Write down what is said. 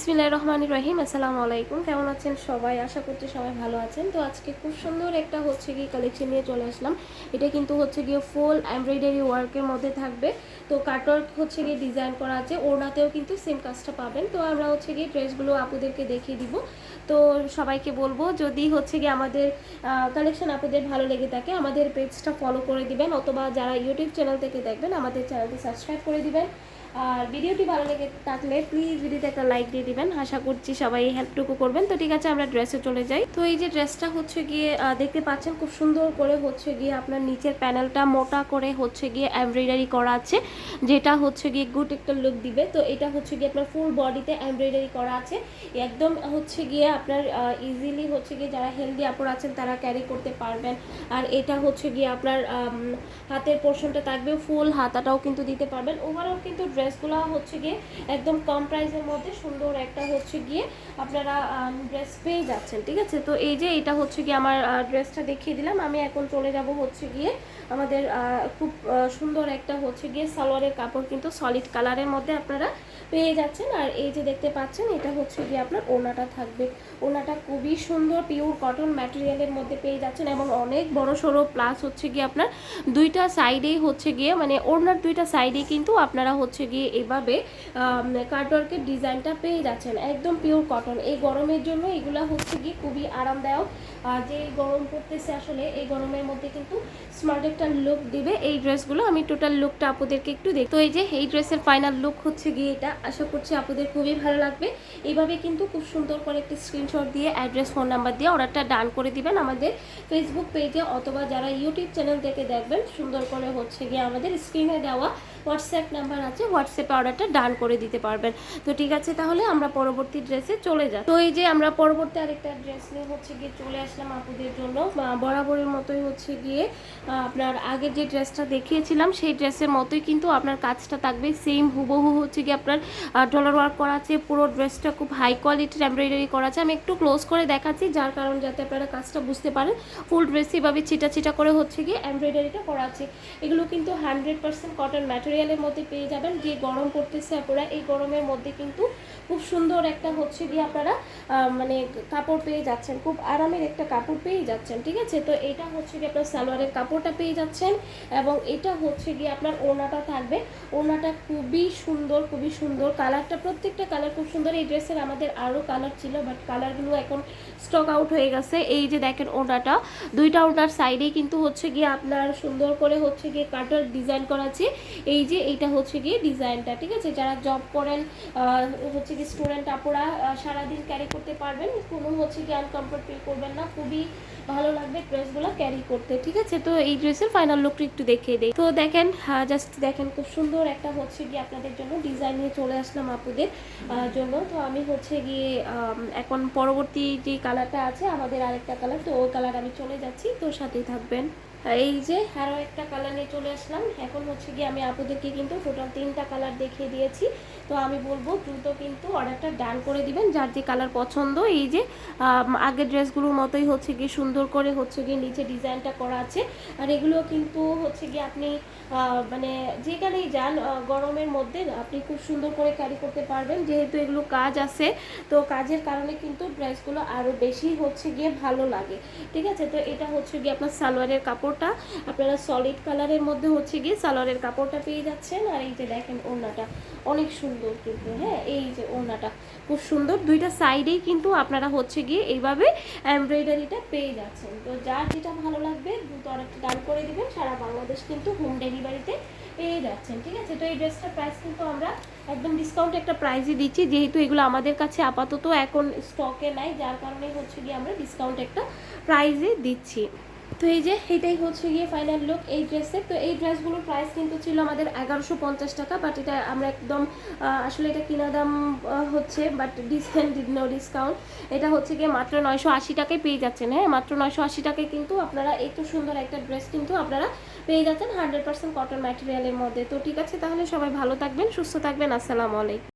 বিসমিল্লাহির রহমানির রহিম। আসসালামু আলাইকুম। কেমন আছেন সবাই? আশা করছি সবাই ভালো আছেন। তো আজকে খুব সুন্দর একটা গিয়ে কালেকশন নিয়ে চলে আসলাম। এটা কিন্তু গিয়ে ফুল এমব্রয়ডারি ওয়ার্কের মধ্যে থাকবে। তো কাটওয়ার্ক গিয়ে ডিজাইন করা আছে, ওড়নাতেও কিন্তু সেম কাজটা পাবেন। তো আমরা গিয়ে ড্রেসগুলো আপুদেরকে দেখিয়ে দিব। তো সবাইকে বলবো, যদি গিয়ে আমাদের কালেকশন আপনাদের ভালো লেগে থাকে আমাদের পেজটা ফলো করে দিবেন, অথবা যারা ইউটিউব চ্যানেল থেকে দেখবেন আমাদের চ্যানেলটি সাবস্ক্রাইব করে দিবেন। আর ভিডিওটি ভালো লেগে থাকলে প্লিজ ভিডিওতে একটা লাইক দিয়ে দিবেন। আশা করছি সবাই হেল্পটুকু করবেন। তো ঠিক আছে, আমরা ড্রেসে চলে যাই। তো এই যে ড্রেসটা গিয়ে দেখতে পাচ্ছেন, খুব সুন্দর করে গিয়ে আপনার নিচের প্যানেলটা মোটা করে গিয়ে এমব্রয়ডারি করা আছে, যেটা গিয়ে গুড একটা লুক দিবে। তো এটা গিয়ে আপনার ফুল বডিতে এমব্রয়ডারি করা আছে, একদম গিয়ে আপনার ইজিলি গিয়ে যারা হেলদি আপুর আছেন তারা ক্যারি করতে পারবেন। আর এটা গিয়ে আপনার হাতের পোর্শনটা থাকবে, ফুল হাতাটাও কিন্তু দিতে পারবেন। ওভারঅল কিন্তু ড্রেসগুলো গিয়ে একদম কম প্রাইসের মধ্যে সুন্দর একটা গিয়ে আপনারা ড্রেস পেয়ে যাচ্ছেন। ঠিক আছে, তো এই যে এটা গিয়ে আমার ড্রেসটা দেখিয়ে দিলাম। আমি এখন চলে যাব গিয়ে আমাদের খুব সুন্দর একটা গিয়ে সালোয়ারের কাপড় কিন্তু সলিড কালারের মধ্যে আপনারা পেয়ে যাচ্ছেন। আর এই যে দেখতে পাচ্ছেন, এটা গিয়ে আপনার ওড়নাটা থাকবে। ওড়নাটা খুবই সুন্দর পিওর কটন ম্যাটেরিয়ালের মধ্যে পেয়ে যাচ্ছেন, এবং অনেক বড় সড়ো, প্লাস গিয়ে আপনার দুইটা সাইডেই গিয়ে মানে ওড়নার দুইটা সাইডেই কিন্তু আপনারা গিয়ে এভাবে কাটওয়ার্কের ডিজাইনটা পেয়ে যাচ্ছেন, একদম পিওর কটন। এই গরমের জন্য এগুলা গিয়ে খুবই আরামদায়ক। যে গরম পড়তেছে আসলে, এই গরমের মধ্যে কিন্তু স্মার্ট একটা লুক দিবে এই ড্রেসগুলো। আমি টোটাল লুকটা আপুদেরকে একটু দেখ। তো এই যে এই ড্রেসের ফাইনাল লুক গিয়ে এটা। আশা করছি আপুদের খুবই ভালো লাগবে। এইভাবে কিন্তু খুব সুন্দর করে একটি স্ক্রিনশট দিয়ে অ্যাড্রেস, ফোন নাম্বার দিয়ে অর্ডারটা ডান করে দিবেন আমাদের ফেসবুক পেজে, অথবা যারা ইউটিউব চ্যানেল থেকে দেখবেন সুন্দর করে গিয়ে আমাদের স্ক্রিনে দেওয়া হোয়াটসঅ্যাপ নাম্বার আছে, হোয়াটসঅ্যাপে অর্ডারটা ডান করে দিতে পারবেন। তো ঠিক আছে, তাহলে আমরা পরবর্তী ড্রেসে চলে যাই। তো এই যে আমরা পরবর্তী আরেকটা ড্রেস নিয়ে গিয়ে চলে আসলাম আপুদের জন্য। বরাবরের মতোই গিয়ে আপনার আগের যে ড্রেসটা দেখিয়েছিলাম সেই ড্রেসের মতোই কিন্তু আপনার কাজটা থাকবে সেম হুবহু গিয়ে আপনার ডলার ওয়ার্ক করা আছে। পুরো ড্রেসটা খুব হাই কোয়ালিটির এমব্রয়ডারি করা আছে। আমি একটু ক্লোজ করে দেখাচ্ছি, যার কারণ যাতে আপনারা কাজটা বুঝতে পারেন। ফুল ড্রেস এভাবে ছিটা ছিটা করে গিয়ে এমব্রয়ডারিটা করা আছে। এগুলো কিন্তু 100% কটন ম্যাটেরিয়ালের মধ্যে পেয়ে যাবেন। যে গরম পড়তেছে আপনারা, এই গরমের মধ্যে কিন্তু খুব সুন্দর একটা গিয়ে আপনারা মানে কাপড় পেয়ে যাচ্ছেন, খুব আরামের একটা কাপড় পেয়ে যাচ্ছেন। ঠিক আছে, তো এটা গিয়ে আপনার সালোয়ারের কাপড়টা পেয়ে যাচ্ছেন, এবং এটা গিয়ে আপনার ওড়নাটা থাকবে। ওড়নাটা খুবই সুন্দর, খুবই সুন্দর। কালারটা, প্রত্যেকটা কালার খুব সুন্দর। এই ড্রেসের আমাদের আরও কালার ছিল, বাট কালারগুলো এখন স্টক আউট হয়ে গেছে। এই যে দেখেন ওড়নাটা, দুইটা ওড়নার সাইডেই কিন্তু গিয়ে আপনার সুন্দর করে গিয়ে কাটার ডিজাইন করা আছে। এই যে এইটা গিয়ে ডিজাইনটা। ঠিক আছে, যারা জব করেন গিয়ে স্টুডেন্ট আপুরা সারাদিন ক্যারি করতে পারবেন, কোনো গিয়ে আনকমফোর্ট ফিল করবেন না, খুবই ভালো লাগবে ড্রেসগুলো ক্যারি করতে। ঠিক আছে, তো এই ড্রেসের ফাইনাল লুকটা একটু দেখিয়ে দেই। তো দেখেন, জাস্ট দেখেন, খুব সুন্দর একটা গিয়ে আপনাদের জন্য ডিজাইন নিয়ে চলে আসলাম আপুদের জন্য। তো আমি গিয়ে এখন পরবর্তী যে কালারটা আছে আমাদের আরেকটা কালার, তো ওই কালার আমি চলে যাচ্ছি, তো সাথেই থাকবেন। এই যে আরও একটা কালার নিয়ে চলে আসলাম। এখন গিয়ে আমি আপুদেরকে কিন্তু টোটাল 3টা কালার দেখিয়ে দিয়েছি। তো আমি বলবো দ্রুত কিন্তু অর্ডারটা ডান করে দিবেন, যার যে কালার পছন্দ। এই যে আগের ড্রেসগুলোর মতোই গিয়ে সুন্দর করে গিয়ে নিচে ডিজাইনটা করা আছে। আর এগুলো কিন্তু গিয়ে আপনি মানে যেখানেই যান গরমের মধ্যে আপনি খুব সুন্দর করে ক্যারি করতে পারবেন, যেহেতু এগুলো কাজ আছে। তো কাজের কারণে কিন্তু ড্রেসগুলো আরও বেশি গিয়ে ভালো লাগে। ঠিক আছে, তো এটা গিয়ে আপনার সালোয়ারের কাপড়টা আপনারা সলিড কালারের মধ্যে গিয়ে সালোয়ারের কাপড়টা পেয়ে যাচ্ছেন। আর এই যে দেখেন ওড়নাটা অনেক সুন্দর কিন্তু, হ্যাঁ, এই যে ওড়নাটা খুব সুন্দর। দুইটা সাইডেই কিন্তু আপনারা গিয়ে এইভাবে এমব্রয়ডারিটা পেয়ে যাচ্ছেন। তো যার যেটা ভালো লাগবে দ্রুত অর্ডারটা ডান করে দিবেন। সারা বাংলাদেশ কিন্তু হোম ডেলিভারিতে পেয়ে যাচ্ছেন। ঠিক আছে, তো এই ড্রেসটার প্রাইস কিন্তু আমরা একদম ডিসকাউন্ট একটা প্রাইসই দিচ্ছি, যেহেতু এগুলো আমাদের কাছে আপাতত এখন স্টকে নাই, যার কারণে গিয়ে আমরা ডিসকাউন্ট একটা প্রাইসে দিচ্ছি। তো এই যে এটাই গিয়ে ফাইনাল লুক এই ড্রেসের। তো এই ড্রেসগুলোর প্রাইস কিন্তু ছিল আমাদের 1150 টাকা, বাট এটা আমরা একদম আসলে এটা কিনা দাম বাট নো ডিসকাউন্ট। এটা গিয়ে মাত্র 980 টাকায় পেয়ে যাচ্ছেন। হ্যাঁ, মাত্র 980 টাকায় কিন্তু আপনারা এত সুন্দর একটা ড্রেস কিন্তু আপনারা পেয়ে যাচ্ছেন 100% কটন ম্যাটেরিয়ালের মধ্যে। তো ঠিক আছে, তাহলে সবাই ভালো থাকবেন, সুস্থ থাকবেন। আসসালামু আলাইকুম।